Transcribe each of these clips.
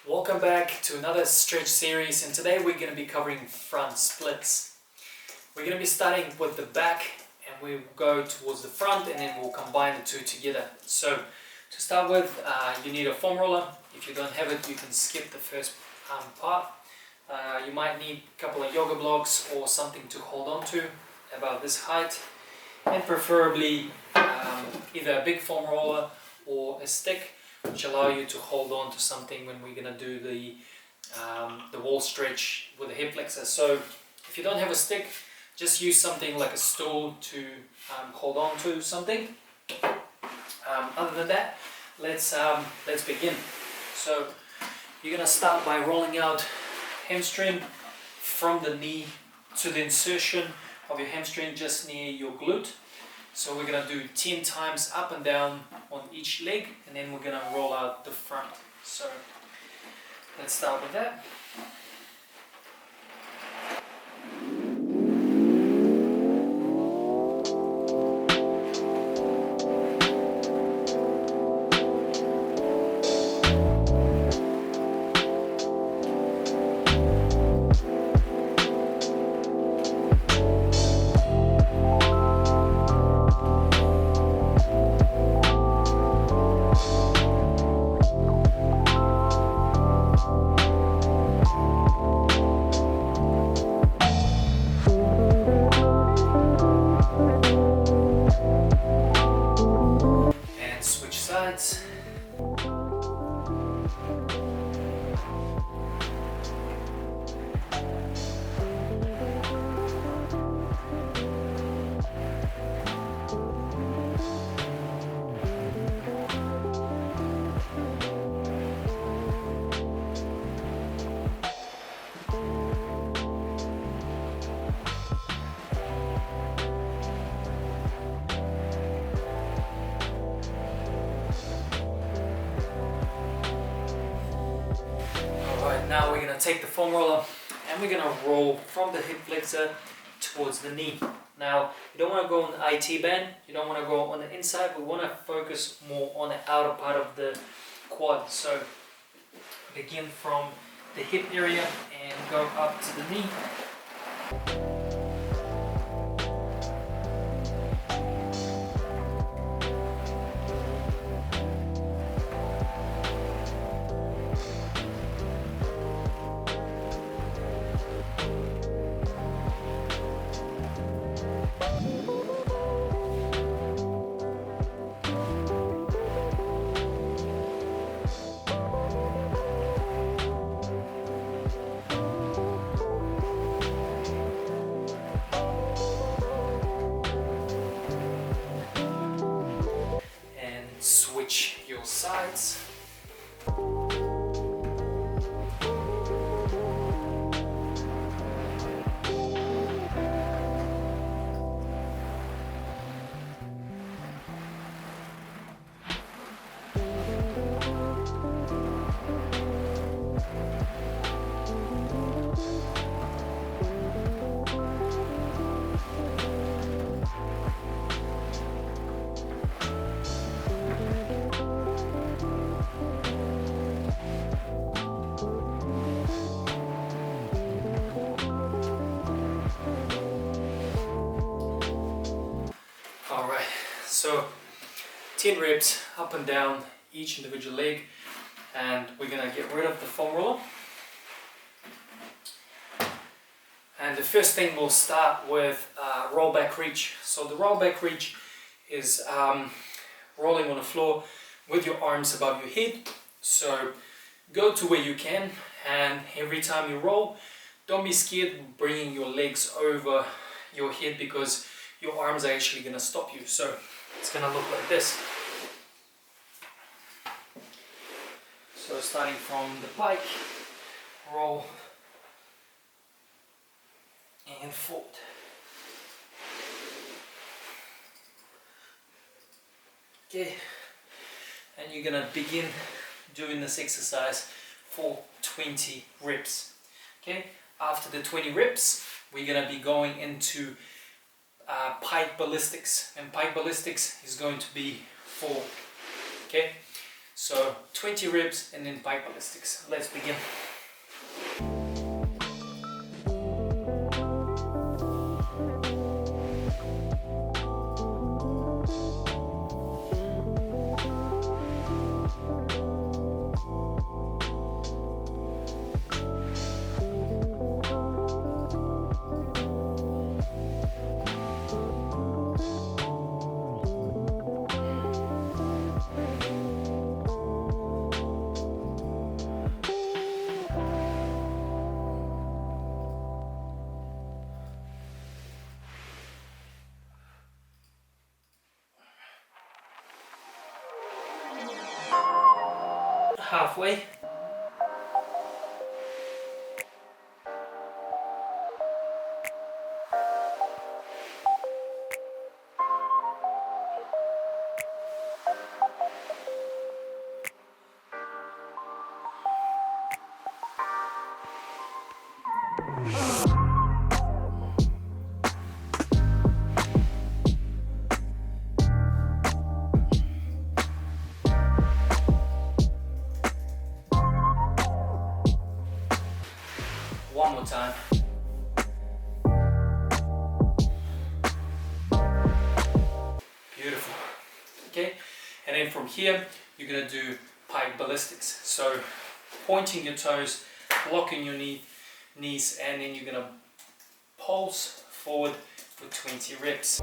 Welcome back to another stretch series, and today we're going to be covering front splits. We're going to be starting with the back and we'll go towards the front and then we'll combine the two together. So to start with, you need a foam roller. If you don't have it, you can skip the first part. You might need a couple of yoga blocks or something to hold on to about this height, and preferably either a big foam roller or a stick which allow you to hold on to something when we're going to do the wall stretch with the hip flexor. So if you don't have a stick, just use something like a stool to hold on to something. Other than that, let's begin. So you're going to start by rolling out hamstring from the knee to the insertion of your hamstring just near your glute. So we're going to do 10 times up and down on each leg, and then we're going to roll out the front. So let's start with that. Sides. Now we're going to take the foam roller and we're going to roll from the hip flexor towards the knee. Now you don't want to go on the IT band, you don't want to go on the inside, we want to focus more on the outer part of the quad. So begin from the hip area and go up to the knee. Switch your sides. So 10 reps up and down each individual leg, and we're going to get rid of the foam roller. And the first thing we'll start with roll back reach. So the roll back reach is rolling on the floor with your arms above your head. So go to where you can, and every time you roll, don't be scared of bringing your legs over your head because your arms are actually going to stop you. So it's going to look like this. So starting from the pike, roll and forward. Okay, and you're going to begin doing this exercise for 20 reps. Okay, after the 20 reps, we're going to be going into Pike Ballistics, and Pike Ballistics is going to be 4. Okay, So 20 reps and then pike ballistics. Let's begin. Halfway. One more time. Beautiful. Okay, and then from here you're going to do pike ballistics. So pointing your toes, locking your knees, and then you're going to pulse forward for 20 reps.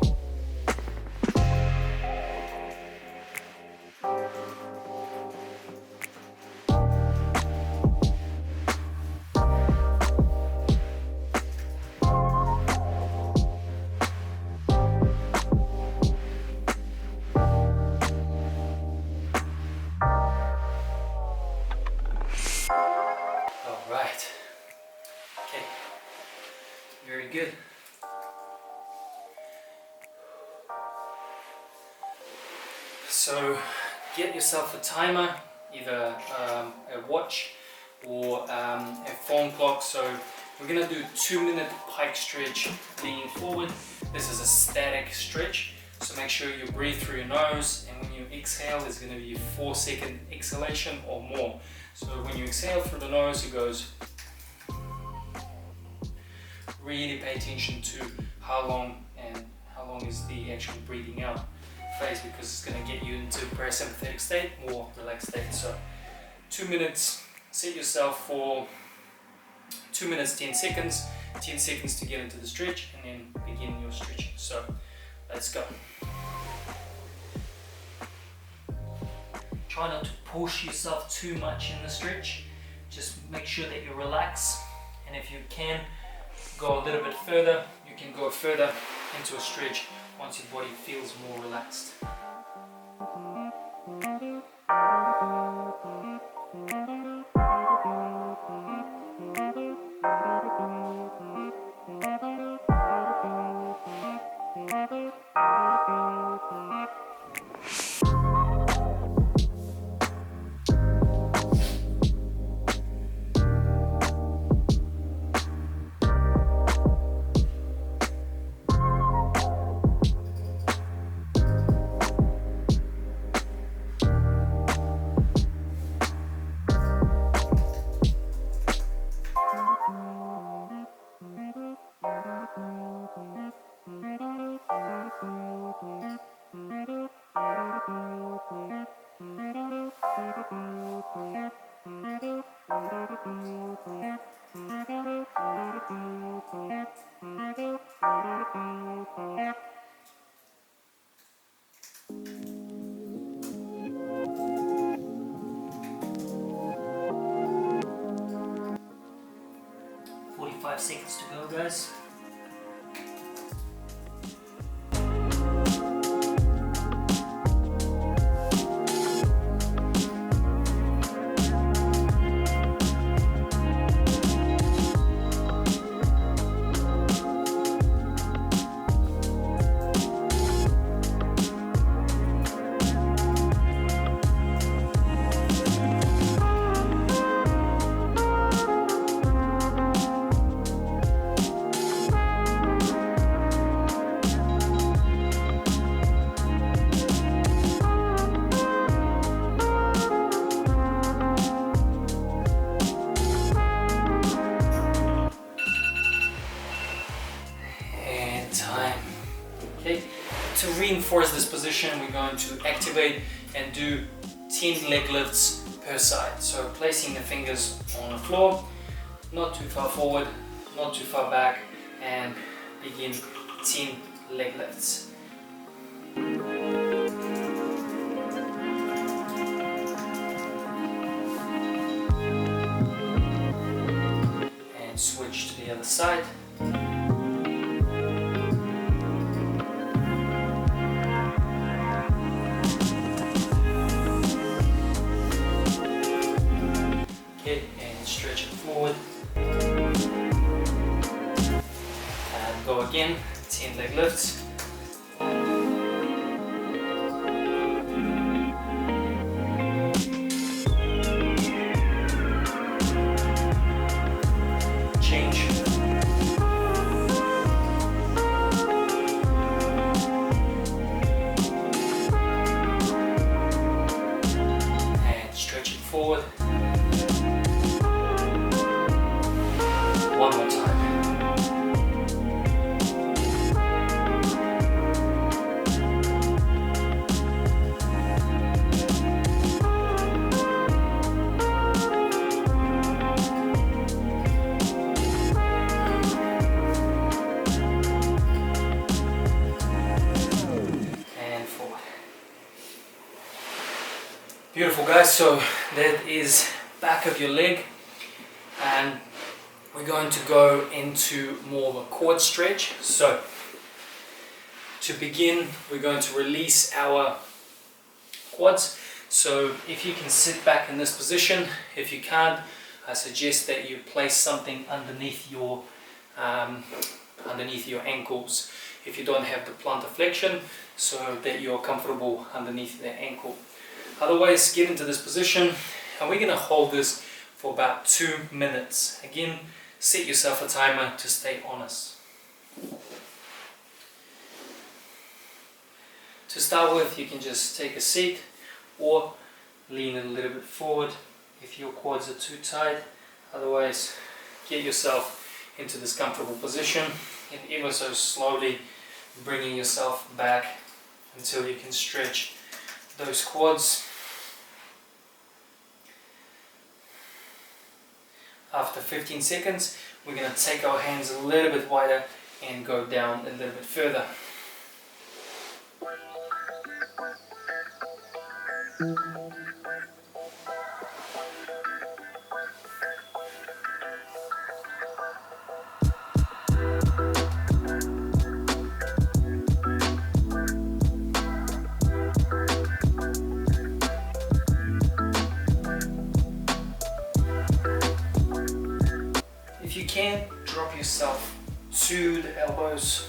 Alright, okay, very good. So get yourself a timer, either a watch or a phone clock. So we're going to do 2-minute pike stretch leaning forward. This is a static stretch, so make sure you breathe through your nose, and when you exhale there's going to be a 4-second exhalation or more. So when you exhale through the nose, it goes. Really pay attention to how long is the actual breathing out phase, because it's going to get you into parasympathetic state, more relaxed state. So 2 minutes, set yourself for 2 minutes 10 seconds, 10 seconds to get into the stretch, and then begin your stretching. So let's go. Try not to push yourself too much in the stretch. Just make sure that you relax, and if you can go a little bit further, you can go further into a stretch once your body feels more relaxed. Seconds to go, guys. reinforce this position, we're going to activate and do 10 leg lifts per side. So placing the fingers on the floor, not too far forward, not too far back, and begin 10 leg lifts. And switch to the other side. Okay, and stretch it forward. And go again, 10 leg lifts. Change. And stretch it forward. One more time. And forward. Beautiful, guys. So that is back of your leg, and we're going to go into more of a quad stretch. So to begin, we're going to release our quads. So if you can sit back in this position, if you can't, I suggest that you place something underneath your ankles if you don't have the plantar flexion, so that you're comfortable underneath the ankle. Otherwise, get into this position, and we're going to hold this for about 2 minutes. Again, set yourself a timer to stay honest. To start with, you can just take a seat or lean a little bit forward if your quads are too tight. Otherwise, get yourself into this comfortable position and ever so slowly bringing yourself back until you can stretch those quads. After 15 seconds, we're going to take our hands a little bit wider and go down a little bit further. If you can, drop yourself to the elbows.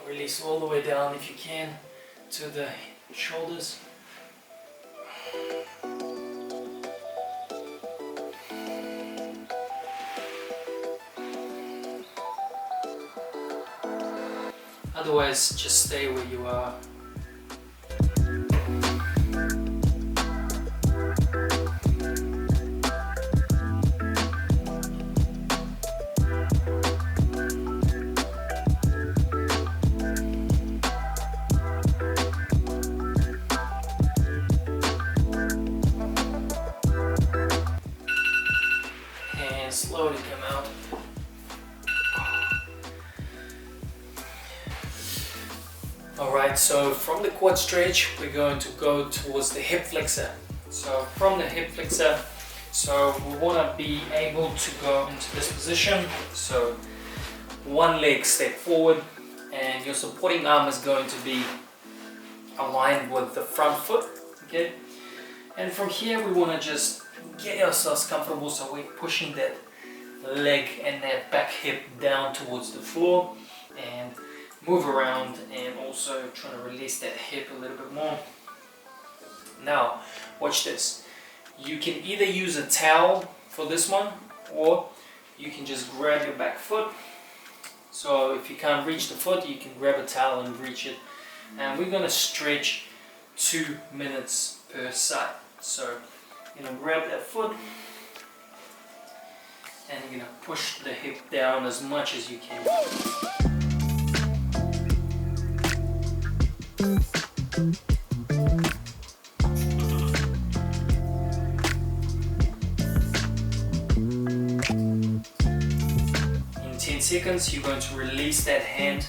Release all the way down if you can to the shoulders. Otherwise, just stay where you are. Slowly come out. Alright, so from the quad stretch, we're going to go towards the hip flexor. So from the hip flexor, so we want to be able to go into this position. So one leg step forward, and your supporting arm is going to be aligned with the front foot. Okay, and from here we want to just get ourselves comfortable, so we're pushing that leg and that back hip down towards the floor, and move around, and also trying to release that hip a little bit more. Now, watch this. You can either use a towel for this one, or you can just grab your back foot. So if you can't reach the foot, you can grab a towel and reach it. And we're going to stretch 2 minutes per side. So you're going to grab that foot and you're going to push the hip down as much as you can. In 10 seconds you're going to release that hand,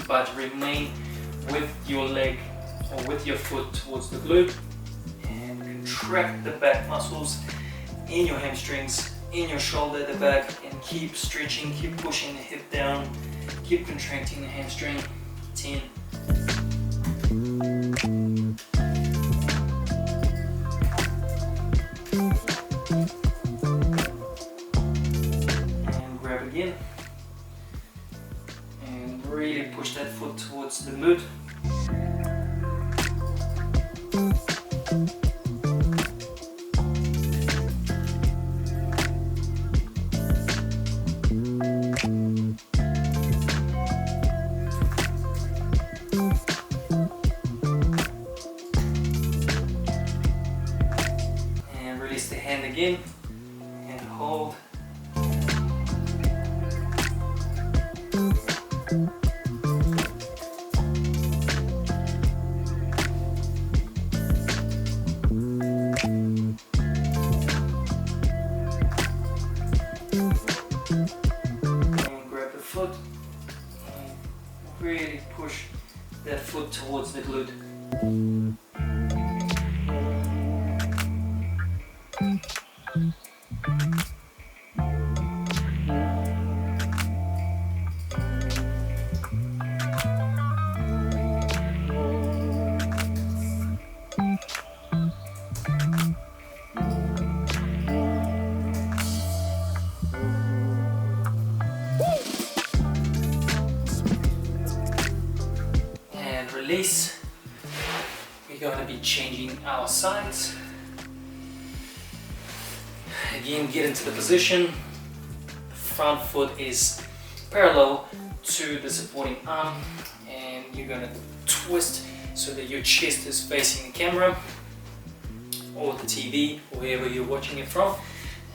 but remain with your leg or with your foot towards the glute, and contract the back muscles in your hamstrings, in your shoulder at the back, and keep stretching, keep pushing the hip down, keep contracting the hamstring. 10. And grab again. And really push that foot towards the glute. Again, and hold. And grab the foot and really push that foot towards the glute. Release. We're going to be changing our sides. Again, get into the position. The front foot is parallel to the supporting arm, and you're going to twist so that your chest is facing the camera or the TV, or wherever you're watching it from.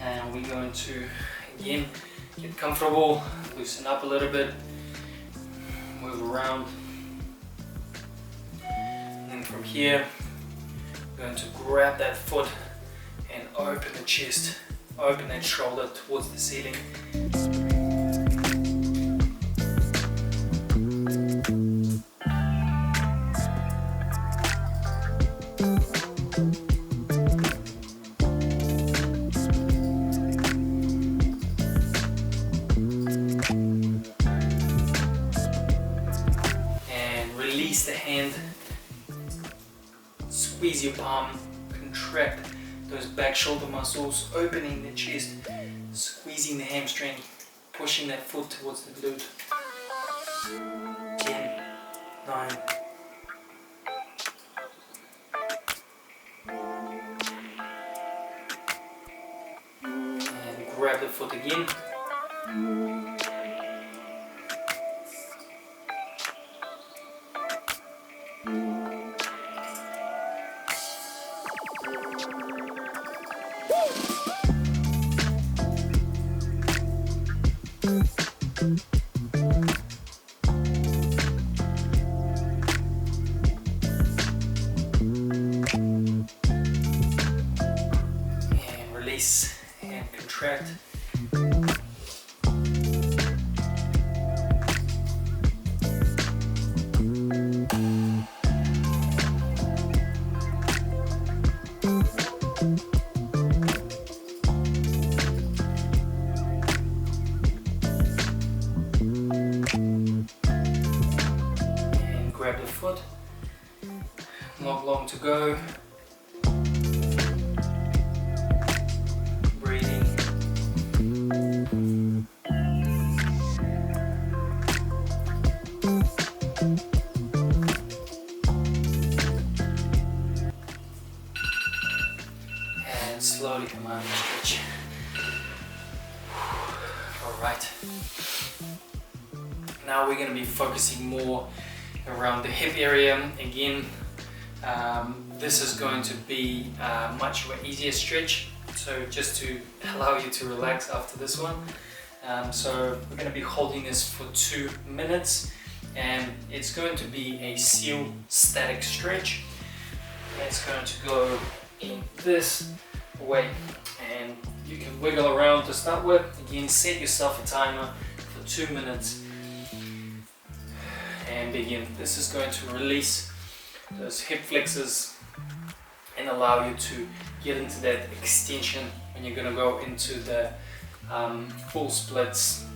And we're going to, again, get comfortable, loosen up a little bit, move around. From here, I'm going to grab that foot and open the chest, open that shoulder towards the ceiling. And release the hand. Squeeze your palm, contract those back shoulder muscles, opening the chest, squeezing the hamstring, pushing that foot towards the glute. 10, 9, and grab the foot again. And contract. And grab the foot. Not long to go. and slowly come out and stretch. Alright. Now we're going to be focusing more around the hip area. Again, this is going to be much of an easier stretch, so just to allow you to relax after this one. So we're going to be holding this for 2 minutes, and it's going to be a seal static stretch. It's going to go in this way, and you can wiggle around to start with. Again, set yourself a timer for 2 minutes and begin. This is going to release those hip flexors and allow you to get into that extension when you're going to go into the full splits.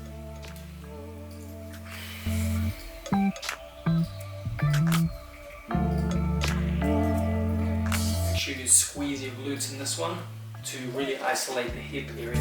Make sure you squeeze your glutes in this one to really isolate the hip area.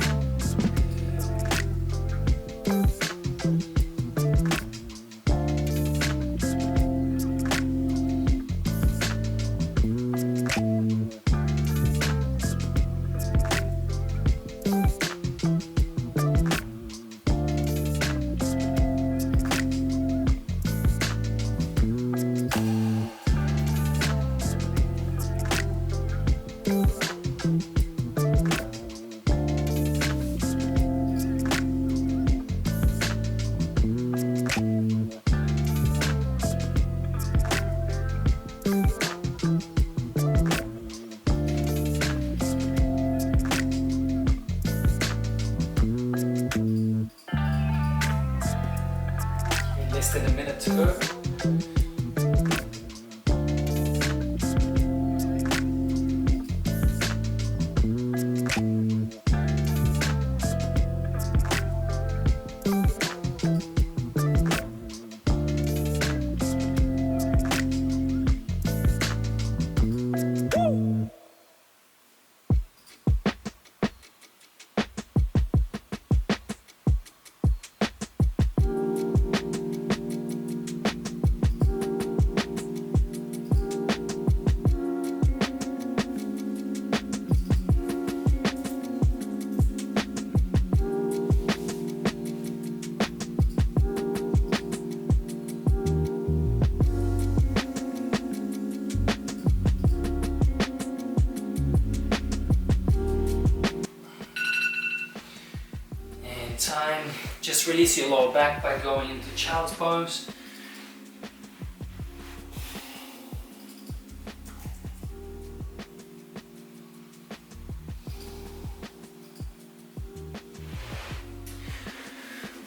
Less than a minute to go. Time. Just release your lower back by going into child's pose.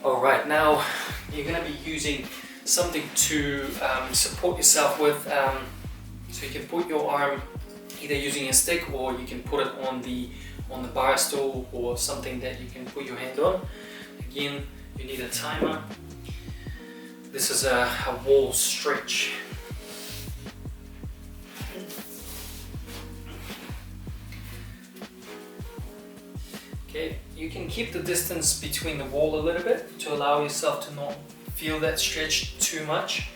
Alright, now you're going to be using something to support yourself with. So you can put your arm either using a stick, or you can put it on the bar stool, or something that you can put your hand on. Again, you need a timer. This is a wall stretch. Okay, you can keep the distance between the wall a little bit to allow yourself to not feel that stretch too much.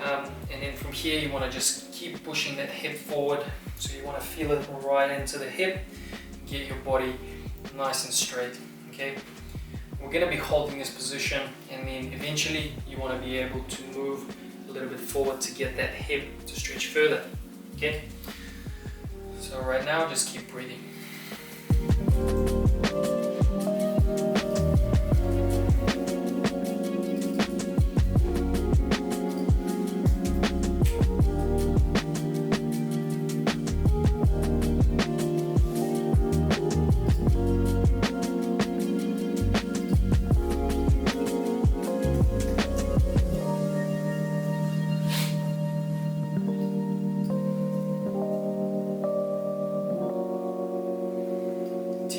And then from here you want to just keep pushing that hip forward, so you want to feel it right into the hip, get your body nice and straight. Okay, we're going to be holding this position, and then eventually you want to be able to move a little bit forward to get that hip to stretch further. Okay, so right now just keep breathing.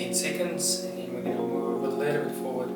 Seconds, and then we're going to move a little bit forward.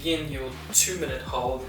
begin your 2-minute hold.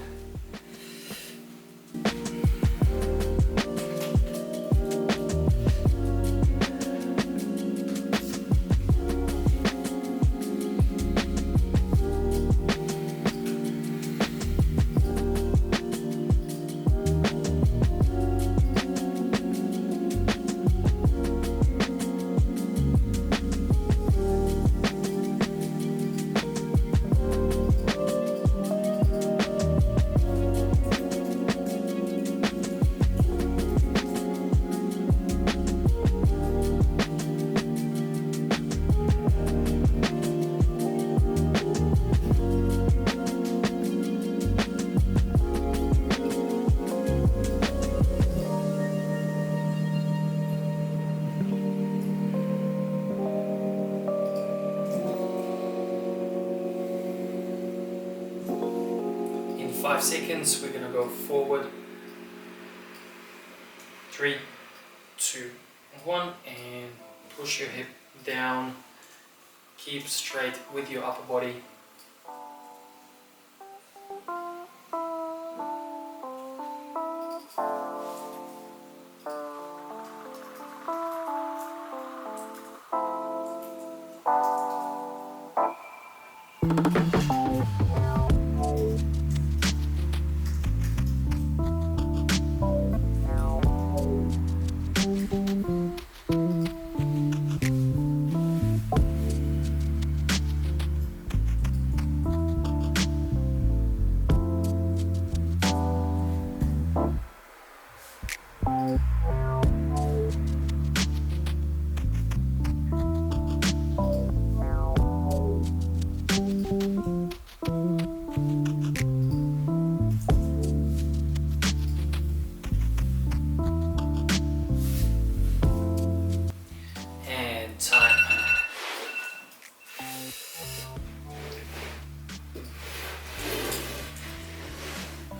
In 5 seconds, we're going to go forward. 3, 2, 1, and push your hip down. Keep straight with your upper body.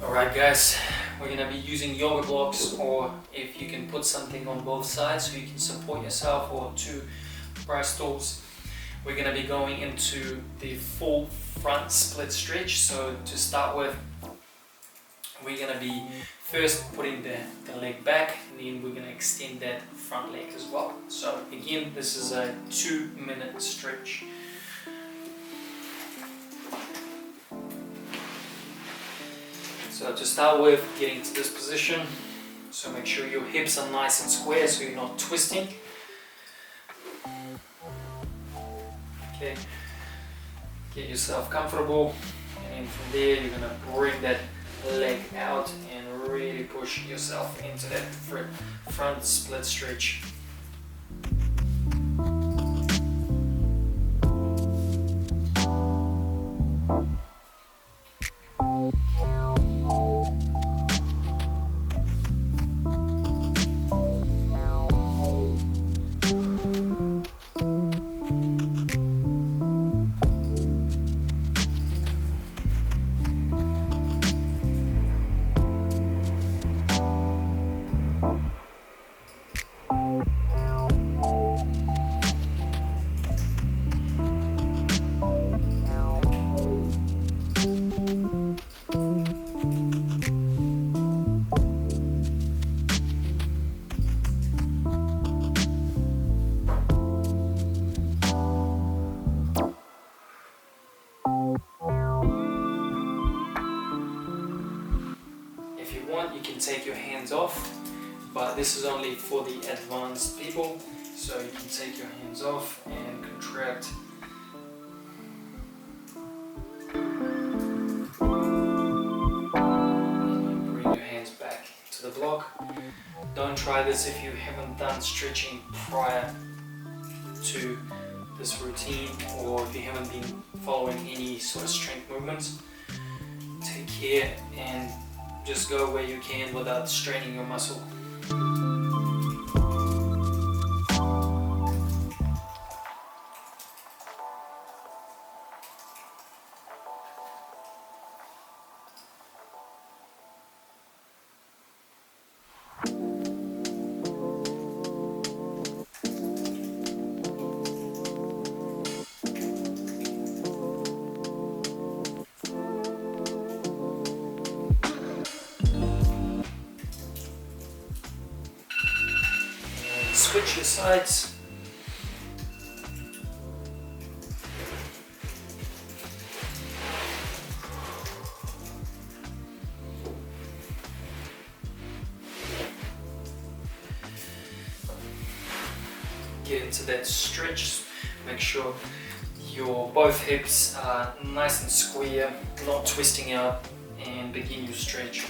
Alright guys, we're going to be using yoga blocks, or if you can put something on both sides so you can support yourself, or 2 bar stools. We're going to be going into the full front split stretch. So to start with, we're going to be first putting the leg back, and then we're going to extend that front leg as well. So again, this is a 2-minute stretch. So to start with, getting to this position, so make sure your hips are nice and square so you're not twisting. Okay, get yourself comfortable, and then from there you're going to bring that leg out and really push yourself into that front split stretch. You can take your hands off, but this is only for the advanced people, so you can take your hands off and contract. And bring your hands back to the block. Don't try this if you haven't done stretching prior to this routine, or if you haven't been following any sort of strength movements. Take care and just go where you can without straining your muscle. switch your sides. Get into that stretch. Make sure your both hips are nice and square, not twisting out, and begin your stretch.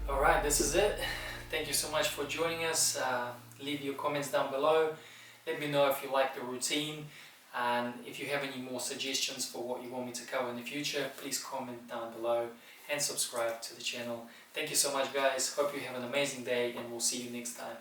Alright, this is it. Thank you so much for joining us. Leave your comments down below. Let me know if you like the routine, and if you have any more suggestions for what you want me to cover in the future, please comment down below and subscribe to the channel. Thank you so much, guys. Hope you have an amazing day, and we'll see you next time.